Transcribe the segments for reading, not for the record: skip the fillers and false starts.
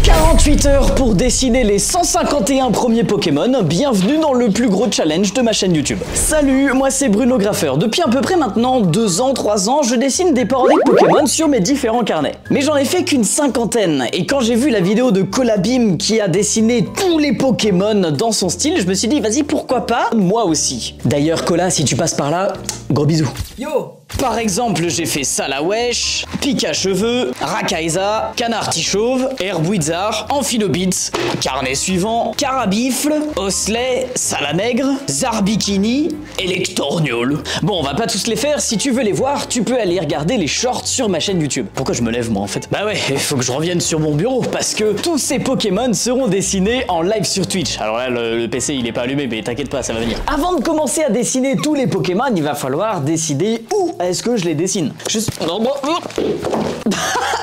48 heures pour dessiner les 151 premiers Pokémon, bienvenue dans le plus gros challenge de ma chaîne YouTube. Salut, moi c'est Bruno Graffeur. Depuis à peu près maintenant 2 ans, 3 ans, je dessine des parodies de Pokémon sur mes différents carnets. Mais j'en ai fait qu'une cinquantaine, et quand j'ai vu la vidéo de Colabim qui a dessiné tous les Pokémon dans son style, je me suis dit vas-y pourquoi pas, moi aussi. D'ailleurs Cola, si tu passes par là, gros bisous. Yo! Par exemple, j'ai fait Salawesh, Pique-à-cheveux, Rakaisa, Canard-Tichauve, Herbouizard, Amphilobites, carnet suivant, Carabifle, Osley, Salamègre, Zarbikini, Electorniol. Bon, on va pas tous les faire, si tu veux les voir, tu peux aller regarder les shorts sur ma chaîne YouTube. Pourquoi je me lève moi en fait? Bah ouais, il faut que je revienne sur mon bureau, parce que tous ces Pokémon seront dessinés en live sur Twitch. Alors là, le PC il est pas allumé, mais t'inquiète pas, ça va venir. Avant de commencer à dessiner tous les Pokémon, il va falloir décider où est-ce que je les dessine.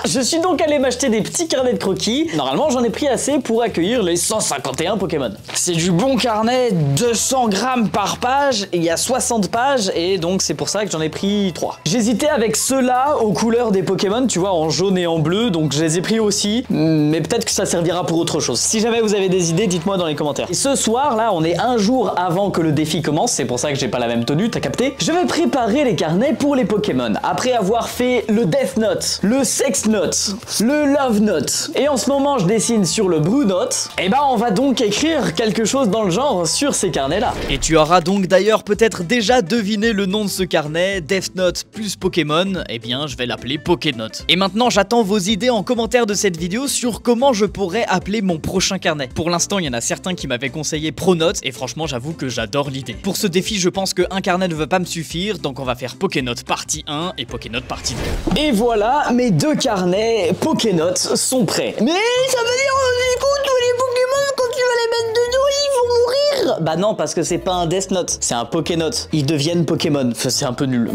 Je suis donc allé m'acheter des petits carnets de croquis. Normalement, j'en ai pris assez pour accueillir les 151 Pokémon. C'est du bon carnet, 200 grammes par page, et il y a 60 pages, et donc c'est pour ça que j'en ai pris 3. J'hésitais avec ceux-là aux couleurs des Pokémon, tu vois, en jaune et en bleu, donc je les ai pris aussi, mais peut-être que ça servira pour autre chose. Si jamais vous avez des idées, dites-moi dans les commentaires. Et ce soir, là, on est un jour avant que le défi commence, c'est pour ça que j'ai pas la même tenue, t'as capté? Je vais préparer les carnets pour les Pokémon. Après avoir fait le Death Note, le Sex Note, le Love Note, et en ce moment je dessine sur le Brew Note, et bah on va donc écrire quelque chose dans le genre sur ces carnets là. Et tu auras donc d'ailleurs peut-être déjà deviné le nom de ce carnet, Death Note plus Pokémon, eh bien je vais l'appeler Pokénote. Et maintenant j'attends vos idées en commentaire de cette vidéo sur comment je pourrais appeler mon prochain carnet. Pour l'instant il y en a certains qui m'avaient conseillé Pronote, et franchement j'avoue que j'adore l'idée. Pour ce défi je pense qu'un carnet ne va pas me suffire, donc on va faire Pokénote partie 1 et Pokénote partie 2. Et voilà, mes 2 carnets Pokénote sont prêts. Mais ça veut dire du coup tous les Pokémon quand tu vas les mettre dedans ils vont mourir? Bah non, parce que c'est pas un Death Note, c'est un Pokénote. Ils deviennent Pokémon, enfin, c'est un peu nul.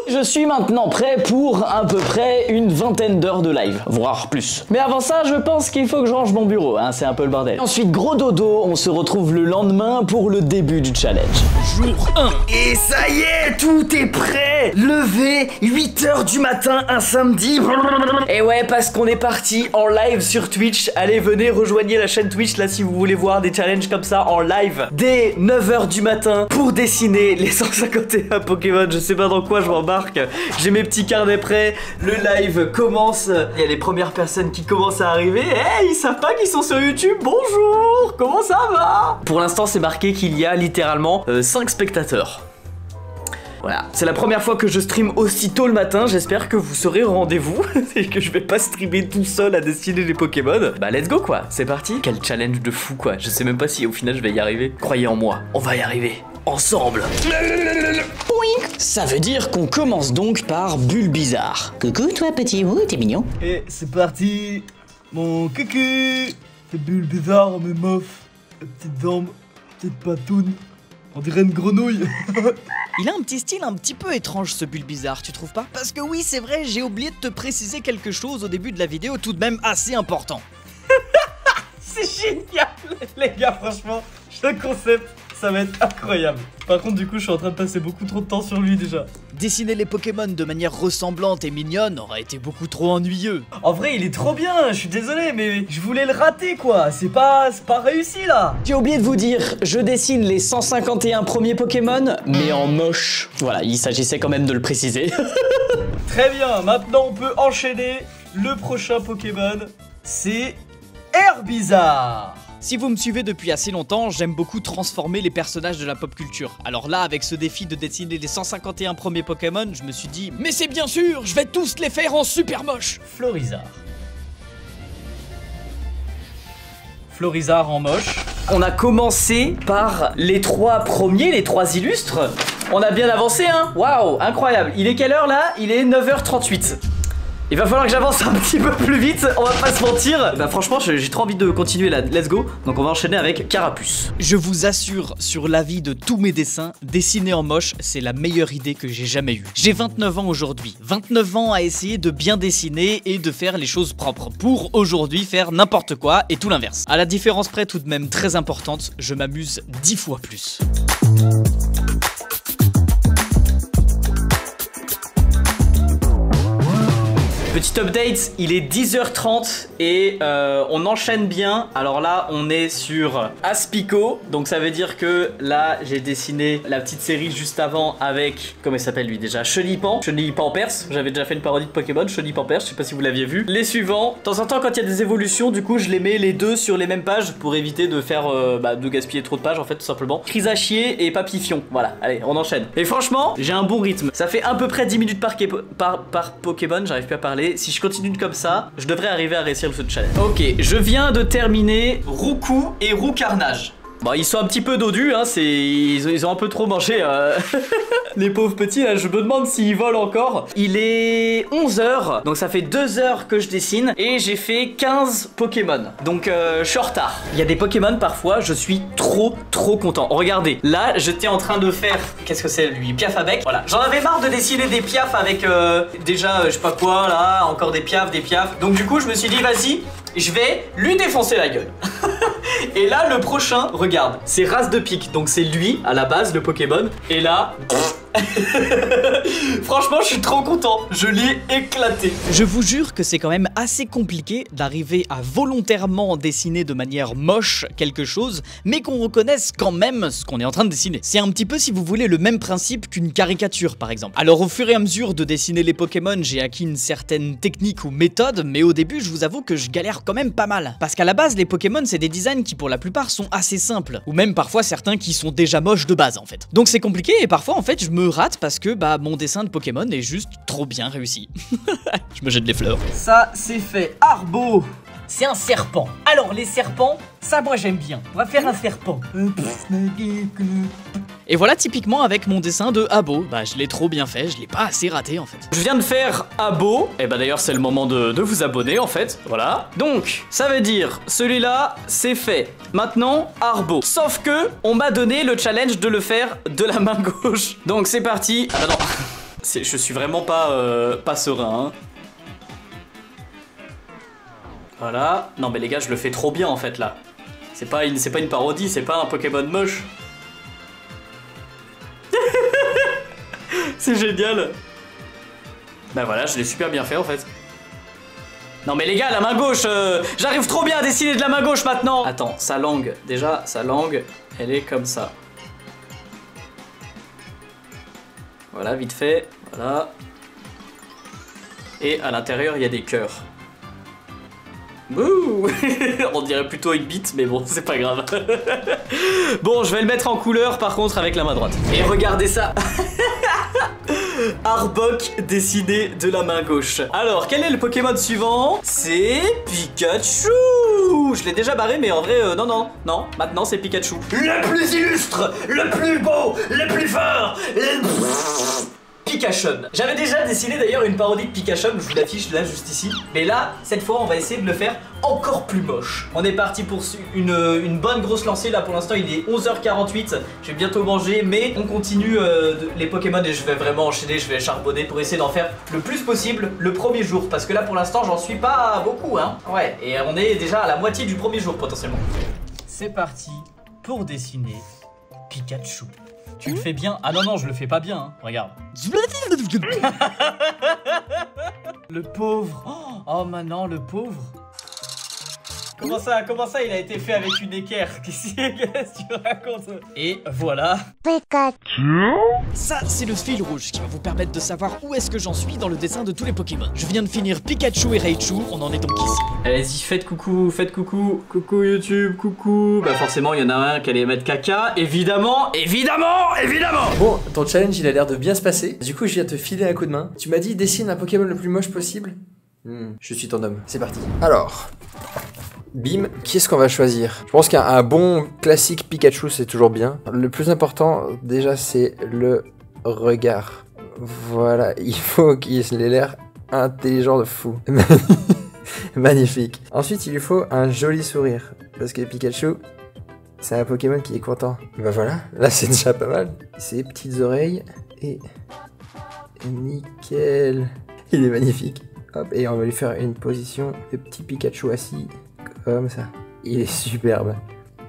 Je suis maintenant prêt pour à peu près une vingtaine d'heures de live, voire plus. Mais avant ça, je pense qu'il faut que je range mon bureau, hein, c'est un peu le bordel. Ensuite, gros dodo, on se retrouve le lendemain pour le début du challenge. Jour 1. Et ça y est, tout est prêt. Levé, 8h du matin, un samedi. Et ouais, parce qu'on est parti en live sur Twitch. Allez, venez, rejoignez la chaîne Twitch là si vous voulez voir des challenges comme ça en live. Dès 9h du matin pour dessiner les 151 Pokémon. Je sais pas dans quoi je m'embarque. J'ai mes petits carnets prêts. Le live commence. Il y a les premières personnes qui commencent à arriver. Hey, ils savent pas qu'ils sont sur YouTube. Bonjour, comment ça va? Pour l'instant, c'est marqué qu'il y a littéralement 5 spectateurs. Voilà, c'est la première fois que je stream aussi tôt le matin, j'espère que vous serez au rendez-vous et que je vais pas streamer tout seul à dessiner les Pokémon. Bah let's go quoi, c'est parti. Quel challenge de fou quoi, je sais même pas si au final je vais y arriver. Croyez en moi, on va y arriver, ensemble. Ça veut dire qu'on commence donc par Bulbizarre. Coucou toi petit, ouh t'es mignon. Et c'est parti, mon coucou. C'est Bulbizarre mes meufs, petites jambes, petite patoune. On dirait une grenouille. Il a un petit style un petit peu étrange ce Bulbizarre, tu trouves pas? Parce que oui, c'est vrai, j'ai oublié de te préciser quelque chose au début de la vidéo, tout de même assez important. C'est génial, les gars, franchement, ce concept, ça va être incroyable. Par contre, du coup, je suis en train de passer beaucoup trop de temps sur lui déjà. Dessiner les Pokémon de manière ressemblante et mignonne aurait été beaucoup trop ennuyeux. En vrai, il est trop bien, je suis désolé, mais je voulais le rater quoi. C'est pas réussi là. J'ai oublié de vous dire, je dessine les 151 premiers Pokémon, mais en moche. Voilà, il s'agissait quand même de le préciser. Très bien, maintenant on peut enchaîner. Le prochain Pokémon, c'est Herbizarre. Si vous me suivez depuis assez longtemps, j'aime beaucoup transformer les personnages de la pop culture. Alors là, avec ce défi de dessiner les 151 premiers Pokémon, je me suis dit, mais c'est bien sûr, je vais tous les faire en super moche. Florizarre. Florizarre en moche. On a commencé par les 3 premiers, les 3 illustres. On a bien avancé, hein. Waouh, incroyable. Il est quelle heure là? Il est 9h38. Il va falloir que j'avance un petit peu plus vite, on va pas se mentir. Bah franchement, j'ai trop envie de continuer là, let's go. Donc on va enchaîner avec Carapuce. Je vous assure, sur l'avis de tous mes dessins, dessiner en moche, c'est la meilleure idée que j'ai jamais eue. J'ai 29 ans aujourd'hui, 29 ans à essayer de bien dessiner et de faire les choses propres, pour aujourd'hui faire n'importe quoi et tout l'inverse. À la différence près tout de même très importante, je m'amuse 10 fois plus. Petit update, il est 10h30 et on enchaîne bien. Alors là, on est sur Aspico. Donc ça veut dire que là, j'ai dessiné la petite série juste avant avec, comment il s'appelle lui déjà, Chenipan Perse. J'avais déjà fait une parodie de Pokémon, Chenipan Perse, je sais pas si vous l'aviez vu. Les suivants, de temps en temps quand il y a des évolutions, du coup je les mets les deux sur les mêmes pages pour éviter de faire, de gaspiller trop de pages en fait tout simplement. Chrysachier et Papifion, voilà, allez on enchaîne. Et franchement, j'ai un bon rythme. Ça fait à peu près 10 minutes par Pokémon, j'arrive plus à parler. Si je continue comme ça, je devrais arriver à réussir ce challenge. Ok, je viens de terminer Roucou et Roucarnage. Bon, ils sont un petit peu dodus, hein, ils ont un peu trop mangé, les pauvres petits, là, je me demande s'ils volent encore. Il est 11h, donc ça fait 2 heures que je dessine, et j'ai fait 15 Pokémon, donc je suis en retard. Il y a des Pokémon, parfois, je suis trop content. Regardez, là, j'étais en train de faire, qu'est-ce que c'est, lui, Piaf à bec. Voilà, j'en avais marre de dessiner des Piaf avec, déjà, je sais pas quoi, là, encore des Piaf. Donc du coup, je me suis dit, vas-y, je vais lui défoncer la gueule. Et là, le prochain, regarde, c'est Race de Pique. Donc c'est lui, à la base, le Pokémon. Et là... Franchement, je suis trop content. Je l'ai éclaté. Je vous jure que c'est quand même assez compliqué d'arriver à volontairement dessiner de manière moche quelque chose, mais qu'on reconnaisse quand même ce qu'on est en train de dessiner. C'est un petit peu, si vous voulez, le même principe qu'une caricature, par exemple. Alors, au fur et à mesure de dessiner les Pokémon, j'ai acquis une certaine technique ou méthode, mais au début, je vous avoue que je galère quand même pas mal. Parce qu'à la base, les Pokémon, c'est des designs qui, pour la plupart, sont assez simples. Ou même parfois certains qui sont déjà moches de base, en fait. Donc c'est compliqué, et parfois, en fait, je me rate parce que bah mon dessin de Pokémon est juste trop bien réussi. Je me jette des fleurs. Ça, c'est fait. Arbo, c'est un serpent. Alors, les serpents, ça, moi, j'aime bien. On va faire un serpent. Et voilà typiquement avec mon dessin de Abo. Bah je l'ai trop bien fait, je l'ai pas assez raté en fait. Je viens de faire Abo. Et bah d'ailleurs c'est le moment de vous abonner en fait. Voilà. Donc ça veut dire celui-là c'est fait. Maintenant Arbo. Sauf que on m'a donné le challenge de le faire de la main gauche. Donc c'est parti. Ah bah non. Je suis vraiment pas serein. Hein. Voilà. Non mais les gars je le fais trop bien en fait là. C'est pas une parodie, c'est pas un Pokémon moche. C'est génial. Bah voilà, je l'ai super bien fait en fait. Non mais les gars, la main gauche, j'arrive trop bien à dessiner de la main gauche maintenant. Attends, sa langue, déjà, sa langue, elle est comme ça. Voilà, vite fait, voilà. Et à l'intérieur, il y a des cœurs. Bouh. On dirait plutôt une bite, mais bon, c'est pas grave. Bon, je vais le mettre en couleur par contre avec la main droite. Et regardez ça. Arbok dessiné de la main gauche. Alors, quel est le Pokémon suivant? C'est Pikachu. Je l'ai déjà barré, mais en vrai, non. Maintenant, c'est Pikachu. Le plus illustre, le plus beau, le plus fort, Pikachu. J'avais déjà dessiné d'ailleurs une parodie de Pikachu, je vous l'affiche là juste ici. Mais là, cette fois, on va essayer de le faire encore plus moche. On est parti pour une bonne grosse lancée. Là pour l'instant il est 11h48. Je vais bientôt manger, mais on continue les Pokémon et je vais vraiment enchaîner, je vais charbonner pour essayer d'en faire le plus possible le premier jour. Parce que là pour l'instant j'en suis pas beaucoup hein. Ouais, et on est déjà à la moitié du premier jour potentiellement. C'est parti pour dessiner Pikachu. Tu le fais bien? Ah non, je le fais pas bien, hein. Regarde. Le pauvre. Oh maintenant, le pauvre. Comment ça il a été fait avec une équerre? Qu'est-ce que tu racontes? Et voilà. Ça, c'est le fil rouge qui va vous permettre de savoir où est-ce que j'en suis dans le dessin de tous les Pokémon. Je viens de finir Pikachu et Raichu, on en est donc ici. Allez-y, faites coucou. Coucou YouTube, coucou. Bah forcément, il y en a un qui allait mettre caca. Évidemment. Bon, ton challenge, il a l'air de bien se passer. Du coup, je viens te filer un coup de main. Tu m'as dit, dessine un Pokémon le plus moche possible. Je suis ton homme. C'est parti. Alors... Bim, qui est-ce qu'on va choisir? Je pense qu'un bon classique Pikachu, c'est toujours bien. Le plus important, déjà, c'est le regard. Voilà, il faut qu'il ait l'air intelligent de fou. Magnifique. Ensuite, il lui faut un joli sourire. Parce que Pikachu, c'est un Pokémon qui est content. Bah voilà, là, c'est déjà pas mal. Ses petites oreilles et... nickel. Il est magnifique. Hop, et on va lui faire une position de petit Pikachu assis. Comme ça. Il est superbe.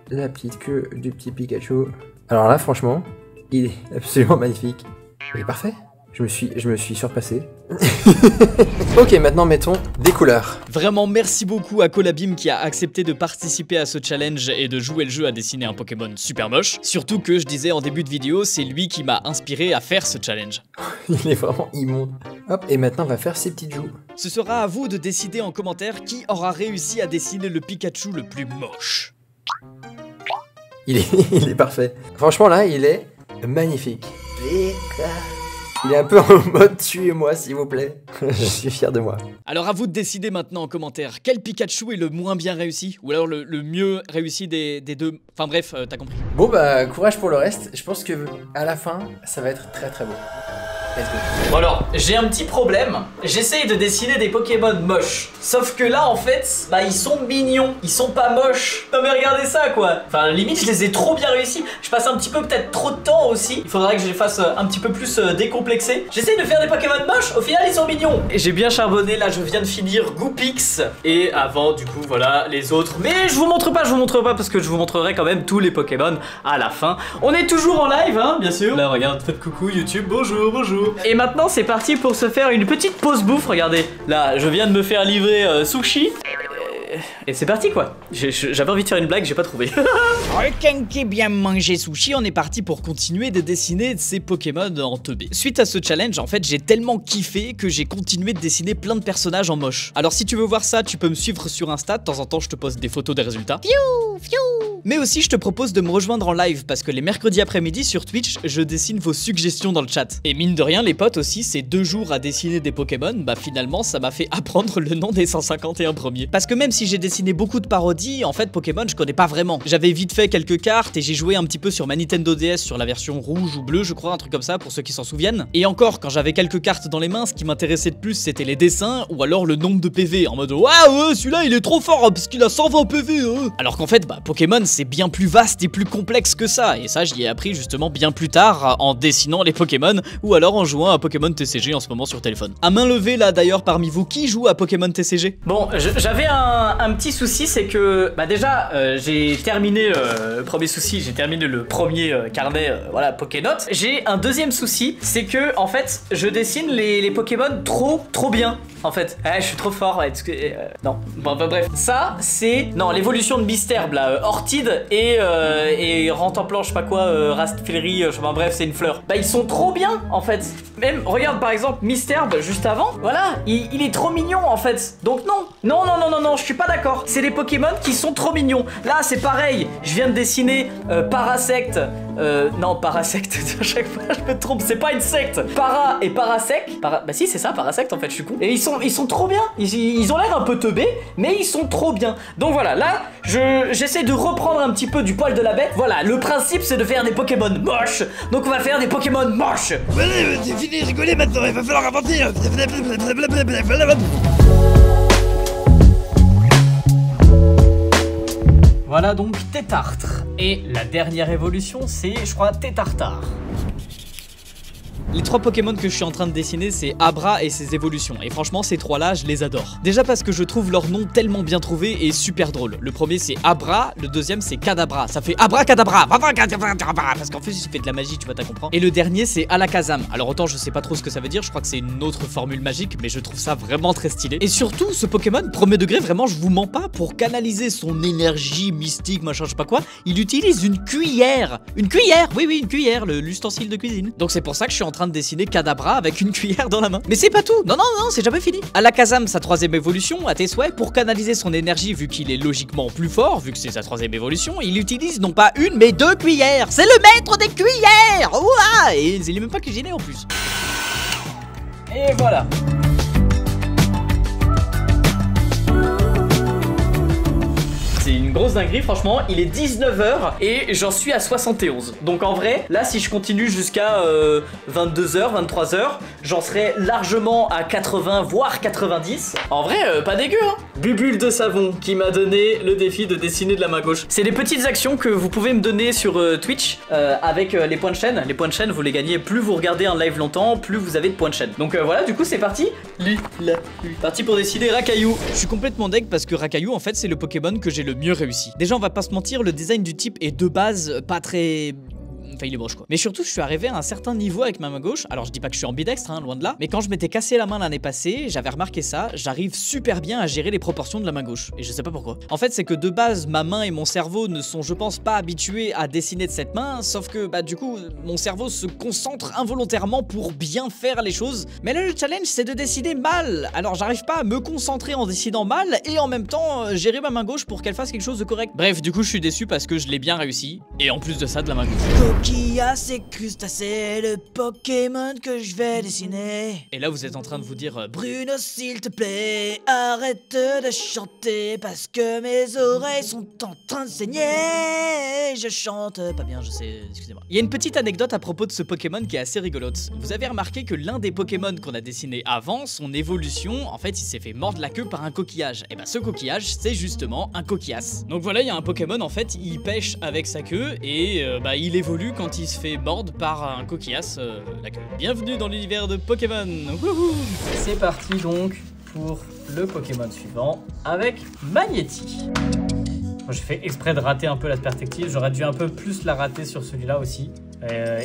La petite queue du petit Pikachu. Alors là, franchement, il est absolument magnifique. Il est parfait. Je me suis surpassé. Ok, maintenant mettons des couleurs. Vraiment merci beaucoup à Colabim qui a accepté de participer à ce challenge et de jouer le jeu à dessiner un Pokémon super moche. Surtout que je disais en début de vidéo, c'est lui qui m'a inspiré à faire ce challenge. Il est vraiment immonde. Hop, et maintenant on va faire ses petites joues. Ce sera à vous de décider en commentaire qui aura réussi à dessiner le Pikachu le plus moche. Il est parfait. Franchement là, il est magnifique. Il est un peu en mode tuez-moi s'il vous plaît. Je suis fier de moi. Alors à vous de décider maintenant en commentaire quel Pikachu est le moins bien réussi ou alors le mieux réussi des deux. Enfin bref, t'as compris. Bon bah courage pour le reste. Je pense que à la fin, ça va être très très beau. Let's go. Bon alors, j'ai un petit problème. J'essaye de dessiner des Pokémon moches. Sauf que là, en fait, bah ils sont mignons. Ils sont pas moches. Non mais regardez ça, quoi. Enfin, limite, je les ai trop bien réussis. Je passe un petit peu, peut-être trop de temps aussi. Il faudrait que je les fasse un petit peu plus décomplexés. J'essaye de faire des Pokémon moches. Au final, ils sont mignons. Et j'ai bien charbonné. Là, je viens de finir Goopix. Et avant, du coup, voilà, les autres. Mais je vous montre pas parce que je vous montrerai quand même tous les Pokémon à la fin. On est toujours en live, hein, bien sûr. Là, regarde, faites coucou YouTube. Bonjour, bonjour. Et maintenant c'est parti pour se faire une petite pause bouffe, regardez. Là je viens de me faire livrer sushi. Et c'est parti quoi. J'avais envie de faire une blague, j'ai pas trouvé. Quelqu'un qui bien mangé sushi, on est parti pour continuer de dessiner ces Pokémon en teubé. Suite à ce challenge, en fait, j'ai tellement kiffé que j'ai continué de dessiner plein de personnages en moche. Alors si tu veux voir ça, tu peux me suivre sur Insta, de temps en temps je te poste des photos des résultats. Mais aussi je te propose de me rejoindre en live parce que les mercredis après-midi sur Twitch, je dessine vos suggestions dans le chat. Et mine de rien les potes aussi, ces 2 jours à dessiner des Pokémon, bah finalement ça m'a fait apprendre le nom des 151 premiers. Parce que même si j'ai dessiné beaucoup de parodies, en fait Pokémon je connais pas vraiment. J'avais vite fait quelques cartes et j'ai joué un petit peu sur ma Nintendo DS sur la version rouge ou bleue je crois, un truc comme ça pour ceux qui s'en souviennent. Et encore quand j'avais quelques cartes dans les mains, ce qui m'intéressait de plus c'était les dessins ou alors le nombre de PV en mode ouais celui-là il est trop fort parce qu'il a 120 PV Alors qu'en fait bah Pokémon c'est bien plus vaste et plus complexe que ça et ça j'y ai appris justement bien plus tard en dessinant les Pokémon ou alors en jouant à Pokémon TCG en ce moment sur téléphone. À main levée là d'ailleurs parmi vous qui joue à Pokémon TCG? Bon j'avais un petit souci, c'est que bah déjà j'ai terminé le premier souci, j'ai terminé le premier carnet voilà Pokénote. J'ai un deuxième souci, c'est que en fait je dessine les Pokémon trop bien en fait. Je suis trop fort. Non bon bah, bref, ça c'est non l'évolution de Misterbe là, Ortide et Rantanplan je sais pas quoi, Rastflery, enfin bref c'est une fleur. Bah ils sont trop bien en fait. Même regarde par exemple Misterbe juste avant, voilà il est trop mignon en fait. Donc non je suis pas d'accord. C'est les Pokémon qui sont trop mignons. Là c'est pareil, je viens de dessiner Parasect. Non Parasect, à chaque fois je me trompe, c'est pas une secte. Para et Parasect. Bah si c'est ça Parasect en fait, je suis con. Et ils sont trop bien. Ils ont l'air un peu teubés, mais ils sont trop bien. Donc voilà, là j'essaie de reprendre un petit peu du poil de la bête. Voilà, le principe c'est de faire des Pokémon moches. Donc on va faire des Pokémon moches. Allez, c'est fini de rigoler maintenant, il va falloir inventer. Voilà donc Tétartre. Et la dernière évolution c'est je crois Tétartare. Les 3 Pokémon que je suis en train de dessiner c'est Abra et ses évolutions et franchement ces 3 là je les adore. Déjà parce que je trouve leur nom tellement bien trouvé et super drôle. Le premier c'est Abra, le deuxième c'est Kadabra, ça fait Abracadabra parce qu'en fait il fait de la magie tu vas t'as comprendre. Et le dernier c'est Alakazam. Alors autant je sais pas trop ce que ça veut dire, je crois que c'est une autre formule magique mais je trouve ça vraiment très stylé. Et surtout ce Pokémon premier degré vraiment je vous mens pas, pour canaliser son énergie mystique machin je sais pas quoi, il utilise une cuillère. Une cuillère, oui une cuillère, l'ustensile de cuisine. Donc c'est pour ça que je suis en train de dessiner Kadabra avec une cuillère dans la main. Mais c'est pas tout, non, c'est jamais fini. Alakazam, sa 3ème évolution, à tes souhaits, pour canaliser son énergie vu qu'il est logiquement plus fort, vu que c'est sa 3ème évolution, il utilise non pas une mais 2 cuillères. C'est le maître des cuillères. Ouah. Et il est même pas cuisiné en plus. Et voilà. C'est une grosse dinguerie franchement, il est 19h et j'en suis à 71. Donc en vrai, là si je continue jusqu'à 22h, 23h, j'en serai largement à 80 voire 90. En vrai, pas dégueu hein. Bubule de savon qui m'a donné le défi de dessiner de la main gauche. C'est des petites actions que vous pouvez me donner sur Twitch avec les points de chaîne. Les points de chaîne, vous les gagnez plus vous regardez un live longtemps, plus vous avez de points de chaîne. Donc voilà, du coup c'est parti. Parti pour dessiner Rakaillou. Je suis complètement deg parce que Rakaillou en fait c'est le Pokémon que j'ai le mieux réussi. Déjà on va pas se mentir, le design du type est de base pas très Enfin, il est moche quoi. Mais surtout, je suis arrivé à un certain niveau avec ma main gauche. Alors, je dis pas que je suis ambidextre, hein, loin de là. Mais quand je m'étais cassé la main l'année passée, j'avais remarqué ça. J'arrive super bien à gérer les proportions de la main gauche. Et je sais pas pourquoi. En fait, c'est que de base, ma main et mon cerveau ne sont, je pense, pas habitués à dessiner de cette main. Sauf que, bah, du coup, mon cerveau se concentre involontairement pour bien faire les choses. Mais là, le challenge, c'est de dessiner mal. Alors, j'arrive pas à me concentrer en dessinant mal et en même temps gérer ma main gauche pour qu'elle fasse quelque chose de correct. Bref, du coup, je suis déçu parce que je l'ai bien réussi. Et en plus de ça, de la main gauche. Coquillasse et crustacé, le Pokémon que je vais dessiner. Et là, vous êtes en train de vous dire Bruno, s'il te plaît, arrête de chanter parce que mes oreilles sont en train de saigner. Je chante pas bien, je sais, excusez-moi. il y a une petite anecdote à propos de ce Pokémon qui est assez rigolote. Vous avez remarqué que l'un des Pokémon qu'on a dessiné avant, son évolution, en fait, il s'est fait mordre la queue par un coquillage. Et bah, ce coquillage, c'est justement un coquillasse. Donc voilà, il y a un Pokémon, en fait, il pêche avec sa queue et bah, il évolue quand il se fait mordre par un coquillasse la queue. Bienvenue dans l'univers de Pokémon. Wouhou. C'est parti donc pour le Pokémon suivant avec Magnéti. Moi, j'ai fait exprès de rater un peu la perspective, j'aurais dû un peu plus la rater sur celui-là aussi.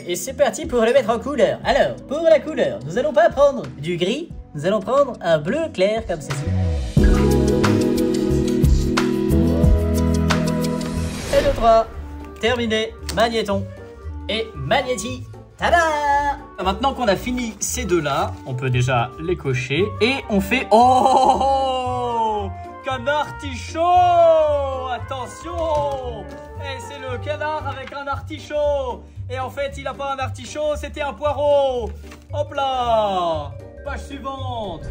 Et c'est parti pour le mettre en couleur. Alors, pour la couleur, nous allons pas prendre du gris, nous allons prendre un bleu clair comme ceci. Et 2, 3, terminé, Magnéton et Magnéti. Tada! Maintenant qu'on a fini ces deux-là, on peut déjà les cocher et on fait... Oh! Canard artichaut! Attention! Et c'est le canard avec un artichaut! Et en fait, il a pas un artichaut, c'était un poireau! Hop là! Page suivante!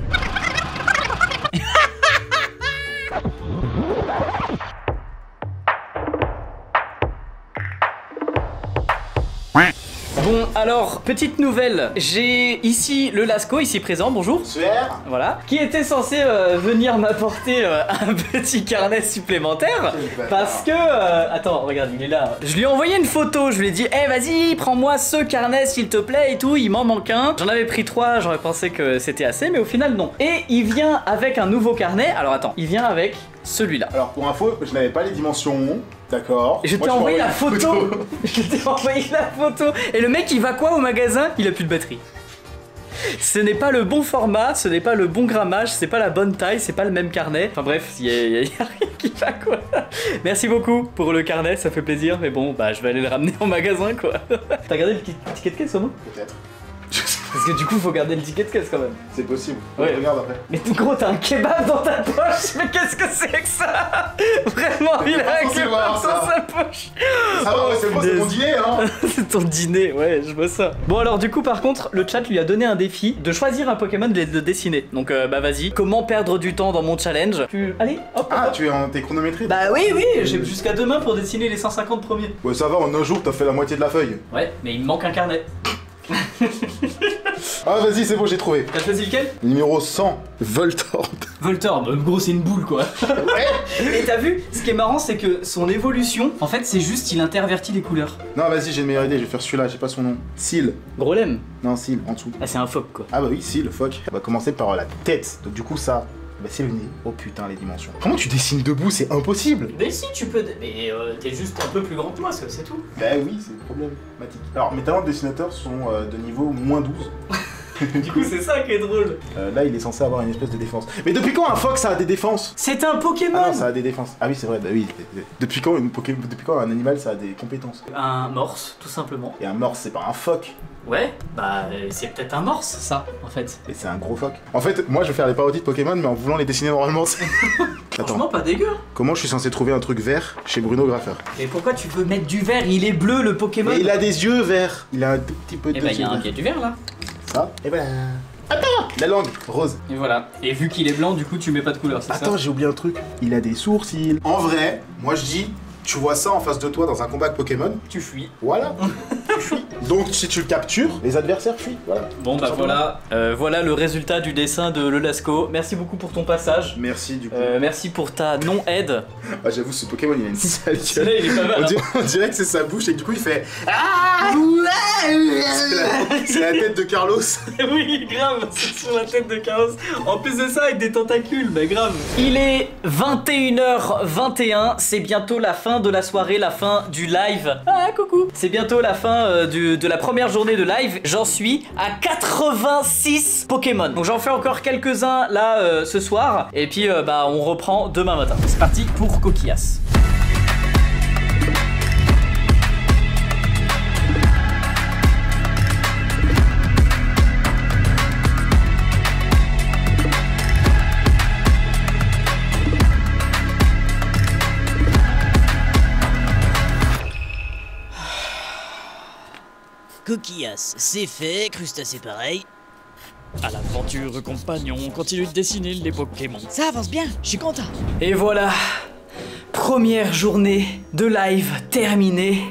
Bon, alors, petite nouvelle, j'ai ici le Lasco, ici présent, bonjour. Super. Voilà. Qui était censé venir m'apporter un petit carnet supplémentaire. Parce que... attends, regarde, il est là. Je lui ai envoyé une photo, je lui ai dit, eh vas-y, prends-moi ce carnet s'il te plaît et tout, il m'en manque un. J'en avais pris 3, j'aurais pensé que c'était assez, mais au final non. Et il vient avec un nouveau carnet, alors attends, il vient avec celui-là. Alors pour info, je n'avais pas les dimensions, d'accord. Je t'ai envoyé la photo. Je t'ai envoyé la photo. Et le mec il va quoi au magasin? Il a plus de batterie. Ce n'est pas le bon format, ce n'est pas le bon grammage, c'est pas la bonne taille, c'est pas le même carnet. Enfin bref, il y a rien qui va quoi. Merci beaucoup pour le carnet, ça fait plaisir. Mais bon, bah je vais aller le ramener au magasin quoi. T'as gardé le ticket de caisse au moins? Peut-être. Parce que du coup faut garder le ticket de caisse quand même. C'est possible. Ouais. Regarde après. Mais tout gros, t'as un kebab dans ta poche. Mais qu'est-ce que c'est que ça? Vraiment, il a un kebab dans sa poche. Ça va, ouais, c'est bon, c'est mon dîner hein. C'est ton dîner, ouais, je vois ça. Bon alors du coup par contre, le chat lui a donné un défi de choisir un Pokémon de dessiner. Donc bah vas-y, comment perdre du temps dans mon challenge? Allez, hop, Ah, hop. t'es chronométré? Bah oui, j'ai jusqu'à demain pour dessiner les 150 premiers. Ouais, ça va, en un jour, t'as fait la moitié de la feuille. Ouais, mais il me manque un carnet. Ah, vas-y, c'est bon, j'ai trouvé. T'as choisi lequel? Numéro 100, Voltorb. Voltorb, gros c'est une boule quoi. Ouais. Et t'as vu, ce qui est marrant c'est que son évolution, en fait c'est juste il intervertit les couleurs. Non, vas-y, j'ai une meilleure idée, je vais faire celui-là, j'ai pas son nom. Seal. Gros lemme. Non, Seal, en dessous. Ah c'est un phoque quoi. Ah bah oui, Seal, fuck. On va commencer par la tête. Donc du coup, ça, bah c'est le nez. Oh putain, les dimensions. Comment tu dessines debout? C'est impossible. Mais si tu peux, mais t'es juste un peu plus grand que moi, c'est tout. Bah oui, c'est problématique. Alors, mes talents de dessinateur sont de niveau moins 12. Du coup c'est ça qui est drôle. Là, il est censé avoir une espèce de défense. Mais depuis quand un phoque ça a des défenses? C'est un Pokémon. Ah non, ça a des défenses. Ah oui, c'est vrai, bah oui. Depuis quand un animal ça a des compétences? Un morse, tout simplement. Et un morse, c'est pas un phoque. Ouais, bah c'est peut-être un morse ça, en fait. Et c'est un gros phoque. En fait, moi je vais faire les parodies de Pokémon, mais en voulant les dessiner normalement. Franchement pas dégueu. Comment je suis censé trouver un truc vert chez Bruno Graffeur? Et pourquoi tu veux mettre du vert? Il est bleu le Pokémon. Et il a des yeux verts. Il a un tout petit peu de Et bah yeux verts. il y a du vert là. Ça, et voilà. Attends, la langue, rose. Et voilà. Et vu qu'il est blanc, du coup tu mets pas de couleur, c'est ça? Attends, j'ai oublié un truc. Il a des sourcils. En vrai, moi je dis, tu vois ça en face de toi dans un combat de Pokémon, Tu fuis. voilà. Tu fuis. Donc si tu le captures, les adversaires fuient. Voilà. Bon bah voilà, voilà le résultat du dessin de Le Lasco. Merci beaucoup pour ton passage. Merci du coup. Merci pour ta non-aide. Ah, j'avoue, ce Pokémon il a une sale gueule. Celui-là il est pas mal. On dirait que c'est sa bouche et que du coup il fait. Ah C'est la tête de Carlos. Oui, grave, c'est sur la tête de Carlos. En plus de ça, avec des tentacules, mais grave. Il est 21h21, c'est bientôt la fin de la soirée, la fin du live. Ah, coucou. C'est bientôt la fin de la première journée de live. J'en suis à 86 Pokémon. Donc j'en fais encore quelques-uns là ce soir. Et puis bah on reprend demain matin. C'est parti pour Coquillas. Coquillas, c'est fait, crustacé pareil. À l'aventure, compagnon, continue de dessiner les Pokémon. Ça avance bien, je suis content. Et voilà, première journée de live terminée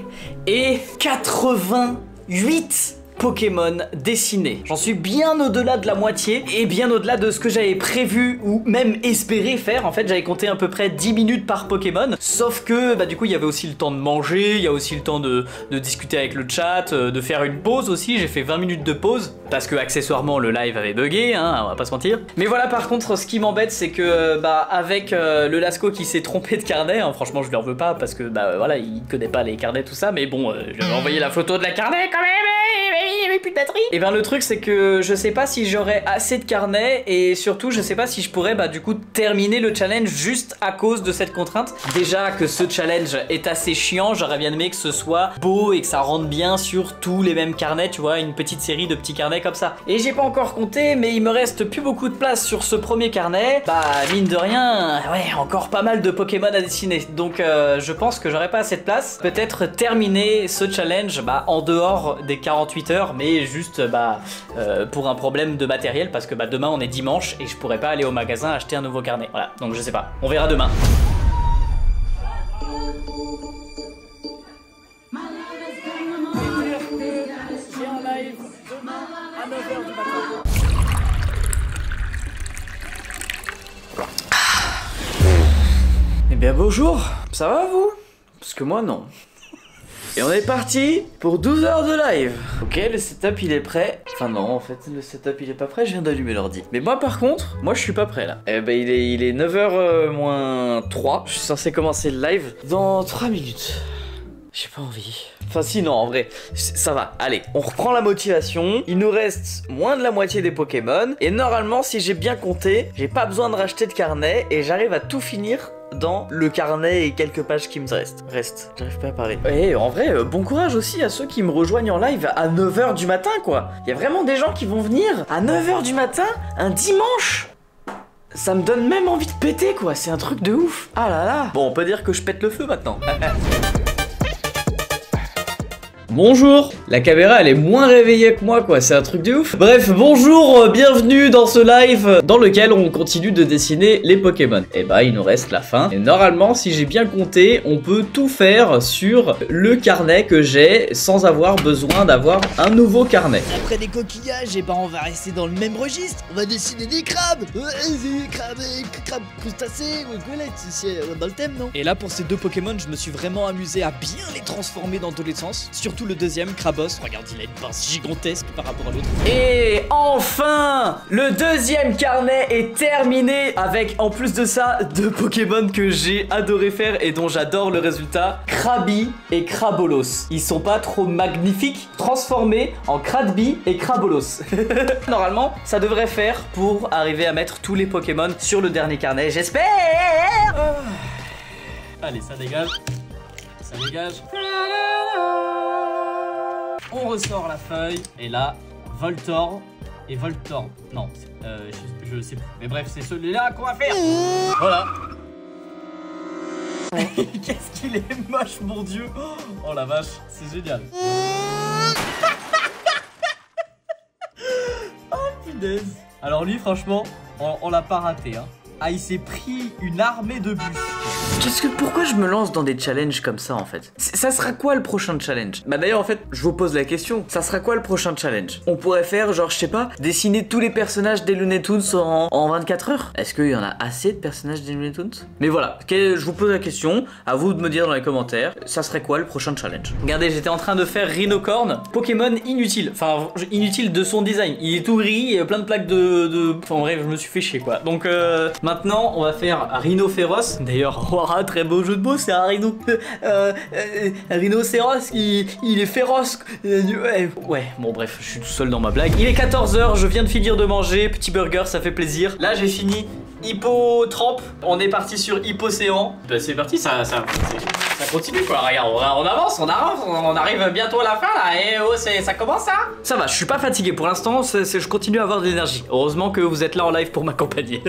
et 88 Pokémon dessinés. J'en suis bien au-delà de la moitié et bien au-delà de ce que j'avais prévu ou même espéré faire. En fait, j'avais compté à peu près 10 minutes par Pokémon. Sauf que, bah du coup, il y avait aussi le temps de manger, il y a aussi le temps de discuter avec le chat, de faire une pause aussi. J'ai fait 20 minutes de pause parce que accessoirement le live avait bugué, hein, on va pas se mentir. Mais voilà, par contre, ce qui m'embête, c'est que bah avec le Lasco qui s'est trompé de carnet, hein, franchement, je lui en veux pas parce que bah voilà, il connaît pas les carnets tout ça. Mais bon, j'avais envoyé la photo de la carnet quand même. Il y avait plus de batterie. Et ben le truc c'est que je sais pas si j'aurai assez de carnets et surtout je sais pas si je pourrais bah du coup terminer le challenge juste à cause de cette contrainte. Déjà que ce challenge est assez chiant, j'aurais bien aimé que ce soit beau et que ça rentre bien sur tous les mêmes carnets, tu vois, une petite série de petits carnets comme ça. Et j'ai pas encore compté mais il me reste plus beaucoup de place sur ce premier carnet. Bah mine de rien, ouais, encore pas mal de Pokémon à dessiner. Donc je pense que j'aurai pas assez de place. Peut-être terminer ce challenge bah en dehors des 48 heures mais juste bah pour un problème de matériel parce que bah demain on est dimanche et je pourrais pas aller au magasin acheter un nouveau carnet. Voilà, donc je sais pas, on verra demain. Eh bien bonjour, ça va vous? Parce que moi non. Et on est parti pour 12 heures de live. Ok, le setup il est prêt. Enfin non, en fait le setup il est pas prêt, je viens d'allumer l'ordi. Mais moi par contre, moi je suis pas prêt là. Eh ben il est 9h moins 3. Je suis censé commencer le live dans 3 minutes. J'ai pas envie. Enfin si non, en vrai, ça va. Allez, on reprend la motivation. Il nous reste moins de la moitié des Pokémon. Et normalement, si j'ai bien compté, j'ai pas besoin de racheter de carnet. Et j'arrive à tout finir dans le carnet et quelques pages qui me restent. J'arrive pas à parler. Et en vrai, bon courage aussi à ceux qui me rejoignent en live à 9h du matin quoi. Il y a vraiment des gens qui vont venir à 9h du matin un dimanche. Ça me donne même envie de péter quoi, c'est un truc de ouf. Ah là là. Bon, on peut dire que je pète le feu maintenant. Bonjour. La caméra elle est moins réveillée que moi quoi, c'est un truc de ouf. Bref, bonjour, bienvenue dans ce live dans lequel on continue de dessiner les Pokémon. Et bah il nous reste la fin. Et normalement si j'ai bien compté, on peut tout faire sur le carnet que j'ai sans avoir besoin d'avoir un nouveau carnet. Après des coquillages, et ben on va rester dans le même registre. On va dessiner des crabes. Crabes crustacés, c'est dans le thème non? Et là pour ces deux Pokémon, je me suis vraiment amusé à bien les transformer dans tous les sens. Surtout le deuxième, Krabos, regarde il a une pince gigantesque par rapport à l'autre. Et enfin, le deuxième carnet est terminé avec en plus de ça deux Pokémon que j'ai adoré faire et dont j'adore le résultat, Krabi et Krabolos. Ils sont pas trop magnifiques, transformés en Kradbi et Krabolos. Normalement, ça devrait faire pour arriver à mettre tous les Pokémon sur le dernier carnet, j'espère. Allez, ça dégage. Ça dégage. On ressort la feuille. Et là, Voltorb et Voltorb. Non, je sais plus. Mais bref, c'est celui-là qu'on va faire. Voilà. Qu'est-ce qu'il est moche, mon dieu. Oh la vache, c'est génial. Oh punaise. Alors lui, franchement, on l'a pas raté, hein. Ah, il s'est pris une armée de bus. Pourquoi je me lance dans des challenges comme ça en fait? Ça sera quoi le prochain challenge? Bah d'ailleurs en fait, je vous pose la question, ça sera quoi le prochain challenge? On pourrait faire genre, je sais pas, dessiner tous les personnages des Looney Tunes en 24 heures? Est-ce qu'il y en a assez de personnages des Looney Tunes? Mais voilà, je vous pose la question, à vous de me dire dans les commentaires, ça serait quoi le prochain challenge? Regardez, j'étais en train de faire Rhinocorn, Pokémon inutile, enfin inutile de son design, il est tout gris, plein de plaques enfin bref, je me suis fait chier quoi. Donc maintenant on va faire Rhino féroce, d'ailleurs, oh, très beau jeu de mots, c'est un rhinocéros, il est féroce. Ouais, bon bref, je suis tout seul dans ma blague. Il est 14 h, je viens de finir de manger, petit burger, ça fait plaisir. Là j'ai fini Hippotrampe, on est parti sur Hippocéan. Bah c'est parti, ça continue quoi, regarde, on avance, on arrive bientôt à la fin là, et oh, ça commence ça. Ça va, je suis pas fatigué pour l'instant, je continue à avoir de l'énergie. Heureusement que vous êtes là en live pour m'accompagner.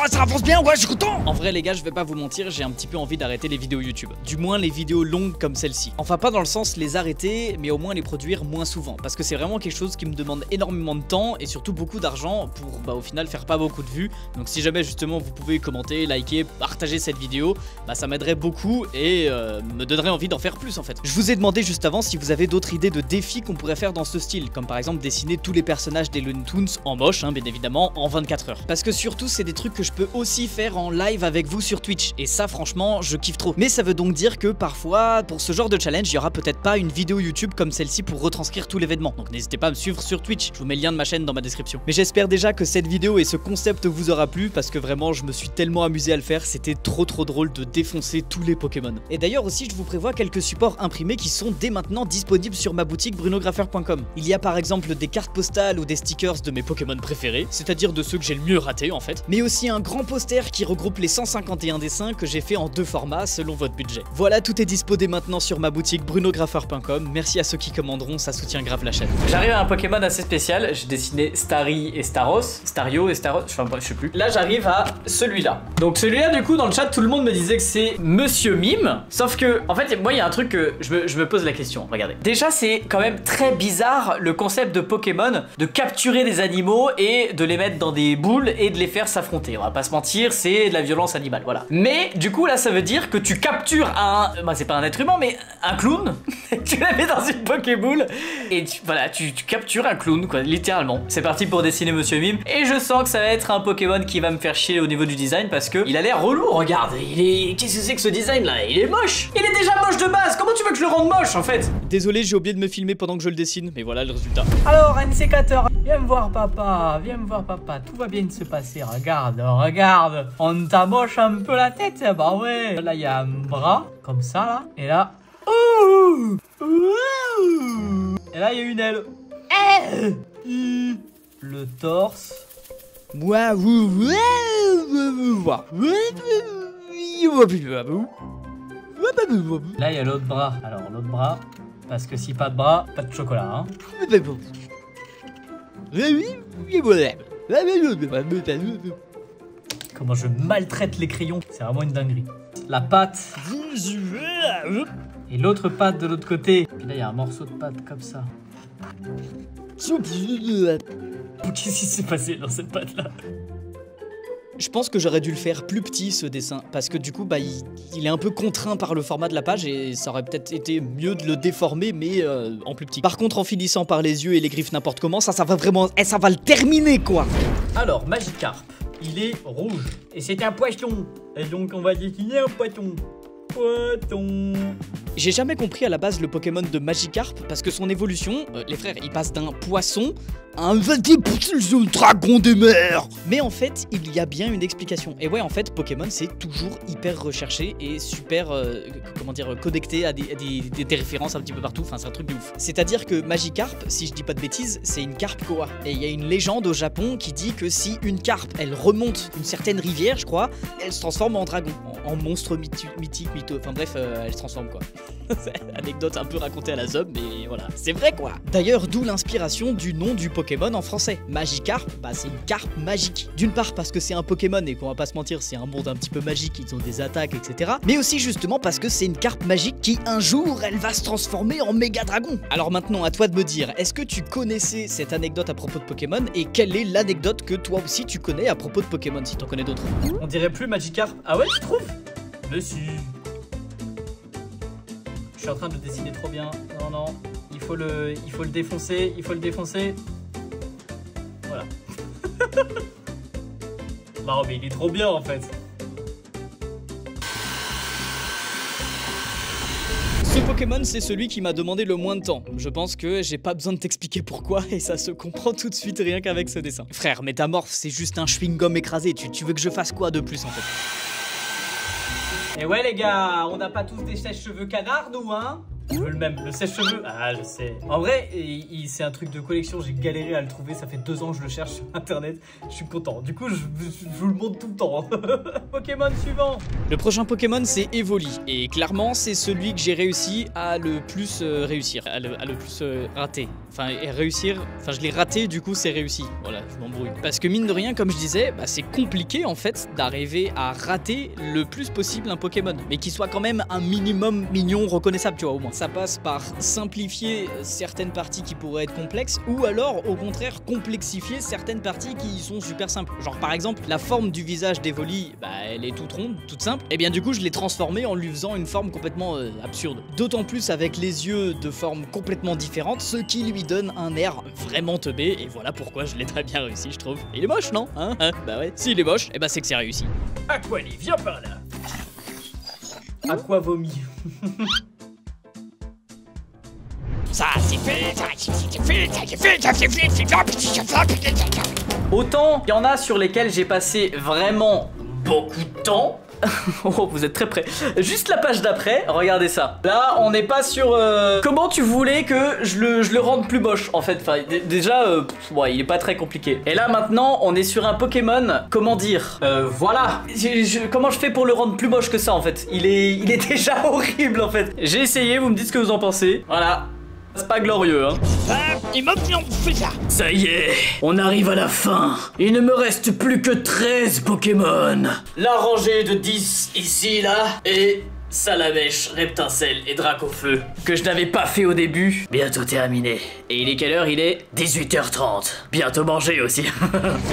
Ça avance bien, ouais, je suis content. En vrai les gars, je vais pas vous mentir, j'ai un petit peu envie d'arrêter les vidéos YouTube. Du moins les vidéos longues comme celle-ci. Enfin pas dans le sens les arrêter, mais au moins les produire moins souvent. Parce que c'est vraiment quelque chose qui me demande énormément de temps et surtout beaucoup d'argent pour au final faire pas beaucoup de vues. Donc si jamais justement vous pouvez commenter, liker, partager cette vidéo, ça m'aiderait beaucoup et me donnerait envie d'en faire plus en fait. Je vous ai demandé juste avant si vous avez d'autres idées de défis qu'on pourrait faire dans ce style, comme par exemple dessiner tous les personnages des Looney Tunes en moche, bien évidemment, en 24 heures. Parce que surtout c'est des trucs que je peux aussi faire en live avec vous sur Twitch, et ça franchement je kiffe trop. Mais ça veut donc dire que parfois pour ce genre de challenge il y aura peut-être pas une vidéo YouTube comme celle-ci pour retranscrire tout l'événement, donc n'hésitez pas à me suivre sur Twitch, je vous mets le lien de ma chaîne dans ma description. Mais j'espère déjà que cette vidéo et ce concept vous aura plu, parce que vraiment je me suis tellement amusé à le faire, c'était trop drôle de défoncer tous les Pokémon. Et d'ailleurs aussi je vous prévois quelques supports imprimés qui sont dès maintenant disponibles sur ma boutique brunographer.com. Il y a par exemple des cartes postales ou des stickers de mes Pokémon préférés, c'est-à-dire de ceux que j'ai le mieux raté en fait, mais aussi un grand poster qui regroupe les 151 dessins que j'ai fait en 2 formats selon votre budget. Voilà, tout est dispo dès maintenant sur ma boutique brunographer.com. Merci à ceux qui commanderont, ça soutient grave la chaîne. J'arrive à un Pokémon assez spécial, j'ai dessiné Starry et Staros, Stario et Staros, enfin bref, je sais plus. Là j'arrive à celui-là. Donc celui-là du coup dans le chat tout le monde me disait que c'est Monsieur Mime, sauf que en fait moi il y a un truc que je me pose la question, regardez. Déjà c'est quand même très bizarre le concept de Pokémon, de capturer des animaux et de les mettre dans des boules et de les faire s'affronter. On va pas se mentir, c'est de la violence animale, voilà. Mais du coup là ça veut dire que tu captures c'est pas un être humain mais un clown, tu la mets dans une Pokéball et voilà, tu captures un clown quoi, littéralement. C'est parti pour dessiner Monsieur Mime et je sens que ça va être un Pokémon qui va me faire chier au niveau du design parce que il a l'air relou, regarde, qu'est-ce que c'est que ce design là? Il est moche. Il est déjà moche de base, comment tu veux que je le rende moche en fait? Désolé, j'ai oublié de me filmer pendant que je le dessine, mais voilà le résultat. Alors, un sécateur, viens me voir papa, tout va bien se passer, regarde, on t'amoche un peu la tête, bah ouais. Là, il y a un bras, comme ça, là, et là, et là, il y a une aile. Le torse. Là, il y a l'autre bras. Alors, l'autre bras, parce que si pas de bras, pas de chocolat, hein. Comment je maltraite les crayons, c'est vraiment une dinguerie. La patte. Et l'autre patte de l'autre côté. Puis là, il y a un morceau de patte comme ça. Qu'est-ce qui s'est passé dans cette patte-là? Je pense que j'aurais dû le faire plus petit ce dessin, parce que du coup il est un peu contraint par le format de la page et ça aurait peut-être été mieux de le déformer mais en plus petit. Par contre en finissant par les yeux et les griffes n'importe comment, ça va vraiment, ça va le terminer quoi. Alors Magikarp, il est rouge et c'est un poisson, et donc on va dessiner un poisson. J'ai jamais compris à la base le Pokémon de Magikarp parce que son évolution, les frères, il passe d'un poisson à un dragon des mers. Mais en fait, il y a bien une explication. Et ouais, en fait, Pokémon c'est toujours hyper recherché et super, comment dire, connecté à des références un petit peu partout. Enfin, c'est un truc de ouf. C'est-à-dire que Magikarp, si je dis pas de bêtises, c'est une carpe koa. Et il y a une légende au Japon qui dit que si une carpe, elle remonte une certaine rivière, je crois, elle se transforme en dragon, en monstre mythique, enfin bref, elle se transforme quoi. Anecdote un peu racontée à la zob, mais voilà, c'est vrai quoi. D'ailleurs, d'où l'inspiration du nom du Pokémon en français. Magikarp, bah c'est une carpe magique. D'une part parce que c'est un Pokémon et qu'on va pas se mentir, c'est un monde un petit peu magique, ils ont des attaques, etc. Mais aussi justement parce que c'est une carpe magique qui un jour, elle va se transformer en méga dragon. Alors maintenant, à toi de me dire, est-ce que tu connaissais cette anecdote à propos de Pokémon et quelle est l'anecdote que toi aussi tu connais à propos de Pokémon si t'en connais d'autres? On dirait plus Magikarp. Ah ouais, tu trouves? Mais si. Je suis en train de le dessiner trop bien. Non, non. Il faut le défoncer. Il faut le défoncer. Voilà. Non, mais il est trop bien en fait. Ce Pokémon, c'est celui qui m'a demandé le moins de temps. Je pense que j'ai pas besoin de t'expliquer pourquoi et ça se comprend tout de suite rien qu'avec ce dessin. Frère, Métamorphe, c'est juste un chewing-gum écrasé. Tu veux que je fasse quoi de plus en fait? Et ouais les gars, on n'a pas tous des sèche-cheveux canards nous hein? Je veux le même, le sèche-cheveux. Ah je sais. En vrai, c'est un truc de collection, j'ai galéré à le trouver, ça fait 2 ans que je le cherche sur internet. Je suis content, du coup je vous le montre tout le temps. Pokémon suivant. Le prochain Pokémon c'est Evoli. Et clairement c'est celui que j'ai réussi à le plus réussir, à le plus rater. Enfin je l'ai raté, du coup c'est réussi. Voilà, je m'embrouille. Parce que mine de rien, comme je disais, bah, c'est compliqué en fait d'arriver à rater le plus possible un Pokémon. Mais qui soit quand même un minimum mignon, reconnaissable, tu vois, au moins. Ça passe par simplifier certaines parties qui pourraient être complexes, ou alors au contraire complexifier certaines parties qui sont super simples. Genre par exemple, la forme du visage d'Evoli, bah elle est toute ronde, toute simple. Et bien du coup je l'ai transformée en lui faisant une forme complètement absurde. D'autant plus avec les yeux de forme complètement différente, ce qui lui donne un air vraiment teubé, et voilà pourquoi je l'ai très bien réussi je trouve. Il est moche non hein? Bah ouais, s'il est moche, et bah c'est que c'est réussi. Aquali, viens par là. Aqua vomi. Autant il y en a sur lesquels j'ai passé vraiment beaucoup de temps. Oh, vous êtes très près. Juste la page d'après, regardez ça. Là, on n'est pas sur comment tu voulais que je le rende plus moche en fait. Enfin, déjà, ouais, il est pas très compliqué. Et là maintenant, on est sur un Pokémon. Comment dire voilà. Comment je fais pour le rendre plus moche que ça en fait? Il est déjà horrible en fait. J'ai essayé. Vous me dites ce que vous en pensez. Voilà. C'est pas glorieux, hein. Ça y est, on arrive à la fin. Il ne me reste plus que 13 Pokémon. La rangée de 10 ici, là, et Salamèche, Reptincelle et Dracofeu, que je n'avais pas fait au début. Bientôt terminé. Et il est quelle heure? Il est 18h30. Bientôt mangé aussi.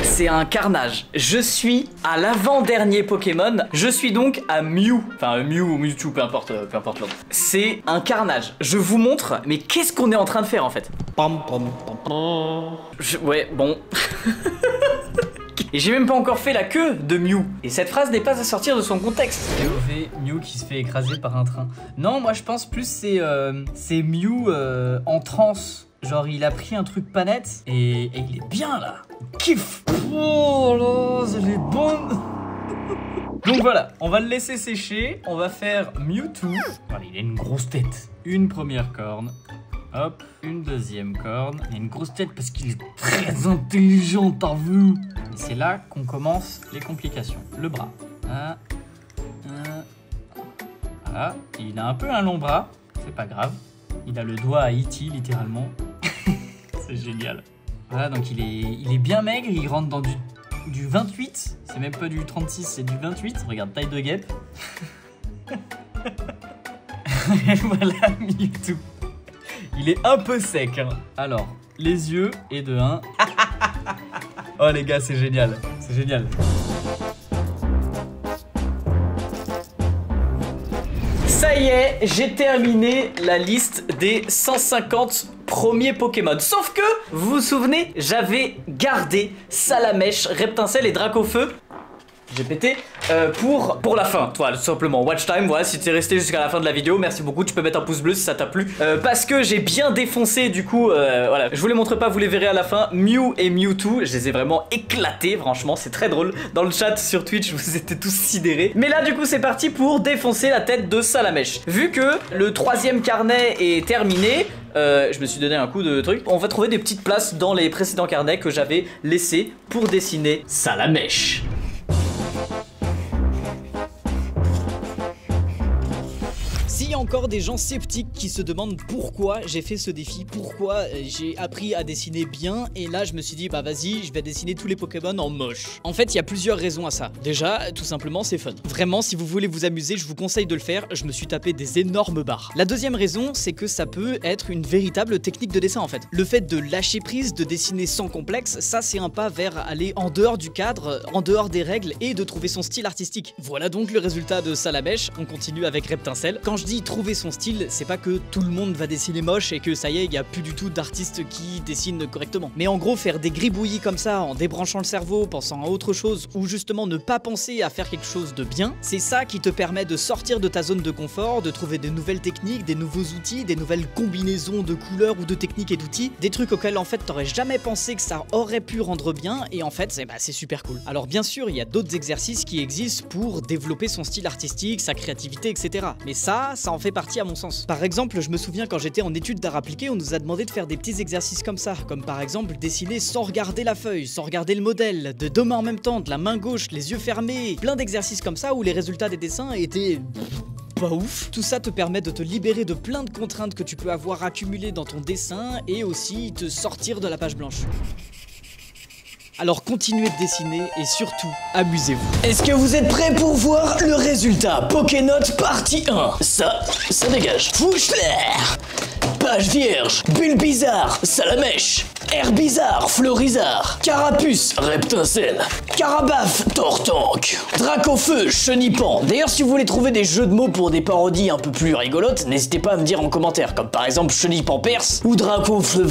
C'est un carnage. Je suis à l'avant-dernier Pokémon. Je suis donc à Mew. Enfin, Mew ou Mewtwo, peu importe l'ordre. C'est un carnage. Je vous montre, mais qu'est-ce qu'on est en train de faire en fait? Ouais, bon. Et j'ai même pas encore fait la queue de Mew. Et cette phrase n'est pas à sortir de son contexte. Mew qui se fait écraser par un train. Non, moi je pense plus c'est Mew en transe. Genre il a pris un truc pas net et il est bien là. Kiff. Oh là, elle est bonne. Donc voilà, on va le laisser sécher. On va faire Mewtwo. Voilà, il a une grosse tête. Une première corne. Hop, une deuxième corne. Il a une grosse tête parce qu'il est très intelligent, t'as vu? Et c'est là qu'on commence les complications. Le bras. Voilà. Il a un peu un long bras. C'est pas grave. Il a le doigt à E.T. littéralement. C'est génial. Voilà, donc il est bien maigre. Il rentre dans du 28. C'est même pas du 36, c'est du 28. Regarde, taille de guêpe. Et voilà Mewtwo. Il est un peu sec, hein. Alors, les yeux et de 1. Oh les gars, c'est génial. C'est génial. Ça y est, j'ai terminé la liste des 150 premiers Pokémon. Sauf que, vous vous souvenez, j'avais gardé Salamèche, Reptincelle et Dracofeu. J'ai pété pour la fin, toi, tout simplement. Watch time, voilà, si tu es resté jusqu'à la fin de la vidéo, merci beaucoup, tu peux mettre un pouce bleu si ça t'a plu. Parce que j'ai bien défoncé, du coup, voilà. Je vous les montre pas, vous les verrez à la fin. Mew et Mewtwo, je les ai vraiment éclatés, franchement, c'est très drôle. Dans le chat sur Twitch, vous étiez tous sidérés. Mais là, du coup, c'est parti pour défoncer la tête de Salamèche. Vu que le 3e carnet est terminé, je me suis donné un coup de truc. On va trouver des petites places dans les précédents carnets que j'avais laissés pour dessiner Salamèche. S'il y a encore des gens sceptiques qui se demandent pourquoi j'ai fait ce défi, pourquoi j'ai appris à dessiner bien, et là je me suis dit bah vas-y, je vais dessiner tous les Pokémon en moche. En fait, il y a plusieurs raisons à ça. Déjà, tout simplement, c'est fun. Vraiment, si vous voulez vous amuser, je vous conseille de le faire. Je me suis tapé des énormes barres. La deuxième raison, c'est que ça peut être une véritable technique de dessin en fait. Le fait de lâcher prise, de dessiner sans complexe, ça c'est un pas vers aller en dehors du cadre, en dehors des règles et de trouver son style artistique. Voilà donc le résultat de Salamèche. On continue avec Reptincelle. Quand je dis trouver son style, c'est pas que tout le monde va dessiner moche et que ça y est, il y a plus du tout d'artistes qui dessinent correctement. Mais en gros, faire des gribouillis comme ça en débranchant le cerveau, pensant à autre chose ou justement ne pas penser à faire quelque chose de bien, c'est ça qui te permet de sortir de ta zone de confort, de trouver de nouvelles techniques, des nouveaux outils, des nouvelles combinaisons de couleurs ou de techniques et d'outils, des trucs auxquels en fait t'aurais jamais pensé que ça aurait pu rendre bien et en fait c'est super cool. Alors bien sûr, il y a d'autres exercices qui existent pour développer son style artistique, sa créativité, etc. Mais ça en fait partie à mon sens. Par exemple, je me souviens quand j'étais en études d'art appliqué, on nous a demandé de faire des petits exercices comme ça, comme par exemple dessiner sans regarder la feuille, sans regarder le modèle, de deux mains en même temps, de la main gauche, les yeux fermés, plein d'exercices comme ça où les résultats des dessins étaient pas ouf. Tout ça te permet de te libérer de plein de contraintes que tu peux avoir accumulées dans ton dessin et aussi te sortir de la page blanche. Alors continuez de dessiner et surtout, amusez-vous. Est-ce que vous êtes prêts pour voir le résultat? Pokénote partie 1. Ça dégage. Fouchlair, page vierge, bulle bizarre, Salamèche, air bizarre, Florizard, Carapuce, Reptincelle, Carabaf, Tortank, Dracofeu, Chenipan. D'ailleurs, si vous voulez trouver des jeux de mots pour des parodies un peu plus rigolotes, n'hésitez pas à me dire en commentaire, comme par exemple Chenipan Perse ou Dracofeu,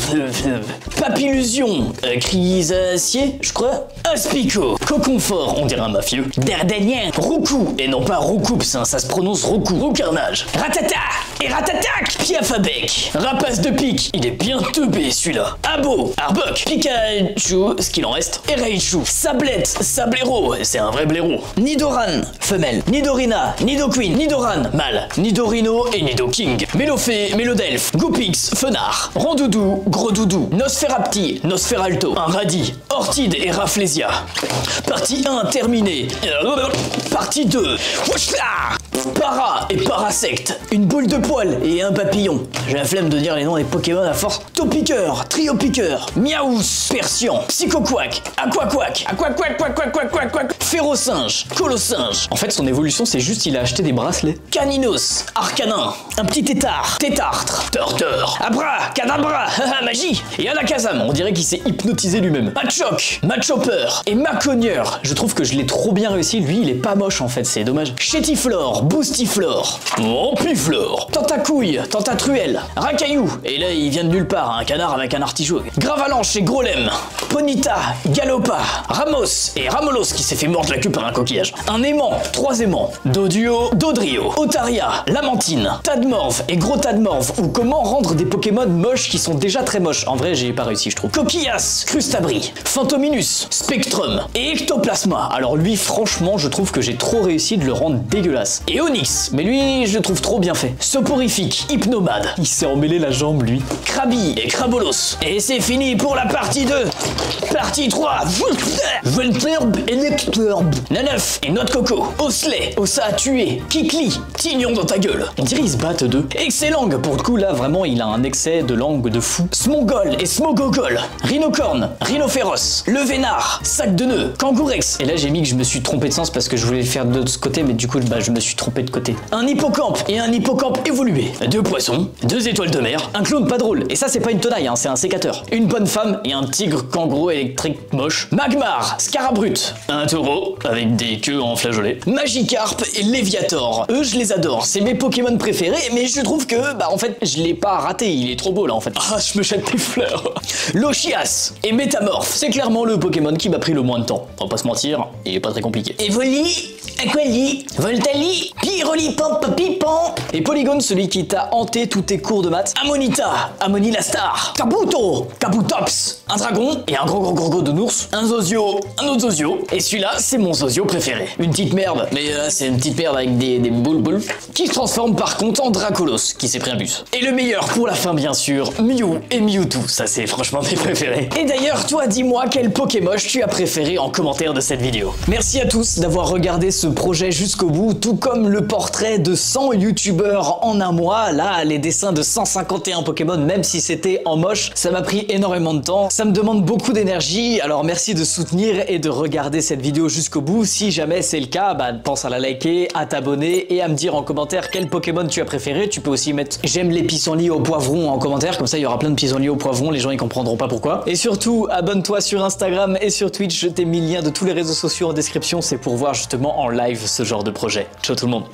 Papillusion, Chrysacier, je crois, Aspico, Coconfort, on dirait un mafieux, Dardanien, Roucou, et non pas Roucoups, hein, ça se prononce Roucou, Roucarnage, Ratata et Ratatac, Piafabec, Rapace de pique, il est bien teubé celui-là, Abo, Arbok, Pikachu, ce qu'il en reste, et Raichu, Sablette, Sablero, c'est un vrai blaireau, Nidoran, femelle, Nidorina, Nidoqueen, Nidoran, mâle, Nidorino et Nidoking, Mélofée, Mélodelphe, Goupix, Fenard, Rondoudou, Gros Doudou, Nosferapti, Nosferalto, un radis, Ortide et Rafflesia. Partie 1 terminée. Partie 2. Wouchla, Para et Parasect, une boule de poil et un papillon. J'ai la flemme de dire les noms des Pokémon à force. Topiqueur, Triopiqueur, Miaous, Persian, Psychoquack, Aquaquack, Férocinge, Colossinge. En fait, son évolution, c'est juste il a acheté des bracelets. Caninos, Arcanin, un petit tétard, Tétartre, Torteur, Abra, Cadabra, haha, magie. Et Alakazam, on dirait qu'il s'est hypnotisé lui-même. Machoc, Machopper et Maconieur. Je trouve que je l'ai trop bien réussi. Lui, il est pas moche en fait, c'est dommage. Chétiflore, Boostiflore, Ampiflore, Tentacouille, Tentatruelle, Racaillou. Et là, il vient de nulle part, un canard avec un artichaut. Gravalanche et Grolem, Ponita, Galopa, Ramos et Ramolos qui s'est fait mordre la queue par un coquillage. Un aimant, 3 aimants, Doduo, Dodrio, Otaria, Lamentine, Tadmorph et Gros Tadmorph. Ou comment rendre des Pokémon moches qui sont déjà très moches. En vrai, j'ai pas réussi, je trouve. Coquillas, Crustabri, Phantominus, Spectrum et Ectoplasma. Alors lui, franchement, je trouve que j'ai trop réussi de le rendre dégueulasse. Et Onyx, mais lui, je le trouve trop bien fait. Soporifique, Hypnomade, il s'est emmêlé la jambe, lui. Krabi et Crabolos. Et c'est fini pour la partie 2. Partie 3. Volturb et Necturb. Nanef et Noix de Coco. Osley, Ossa à tuer. Kikli, Tignon dans ta gueule. On dirait ils se battent deux. Excellent, pour le coup, là, vraiment, il a un excès de langue de fou. Smogol et Smogogol. Rhinocorne, Rhinophéros. Le Vénard, Sac de nœuds. Kangourex. Et là, j'ai mis que je me suis trompé de sens parce que je voulais le faire de l'autre côté, mais du coup, bah, je me suis trompé de côté. Un hippocampe et un hippocampe évolué. 2 poissons, 2 étoiles de mer, un clown pas drôle. Et ça, c'est pas une tenaille, hein, c'est un sécateur. Une bonne femme et un tigre kangourou électrique moche. Magmar, Scarabrute, un taureau avec des queues en flageolet. Magikarp et Léviator. Eux, je les adore. C'est mes Pokémon préférés, mais je trouve que, bah, en fait, je l'ai pas raté. Il est trop beau, là, en fait. Ah, je me jette des fleurs. Lochias et Métamorph. C'est clairement le Pokémon qui m'a pris le moins de temps. On va pas se mentir, il est pas très compliqué. Evoli, Aquali, Voltali, Pyrolipan, Papipan. Et Polygone, celui qui t'a hanté tous tes cours de maths. Amonita, Amoni la star. Kabuto, Kabutops, un dragon et un gros de ours. Un Zozio, un autre Zozio. Et celui-là, c'est mon Zozio préféré. Une petite merde, mais c'est une petite merde avec des boules qui se transforme par contre en Dracolos, qui s'est pris un bus. Et le meilleur pour la fin, bien sûr, Mew et Mewtwo. Ça, c'est franchement mes préférés. Et d'ailleurs, toi, dis-moi quel Pokémon tu as préféré en commentaire de cette vidéo. Merci à tous d'avoir regardé ce projet jusqu'au bout, tout comme le portrait de 100 youtubeurs en un mois. Là, les dessins de 151 Pokémon, même si c'était en moche, ça m'a pris énormément de temps. Ça me demande beaucoup d'énergie, alors merci de soutenir et de regarder cette vidéo jusqu'au bout. Si jamais c'est le cas, bah, pense à la liker, à t'abonner et à me dire en commentaire quel Pokémon tu as préféré. Tu peux aussi mettre j'aime les pissenlits au poivron en commentaire, comme ça il y aura plein de pissenlits au poivron, les gens ils comprendront pas pourquoi. Et surtout, abonne-toi sur Instagram et sur Twitch, je t'ai mis le lien de tous les réseaux sociaux en description, c'est pour voir justement en live ce genre de projet. Ciao tout le monde.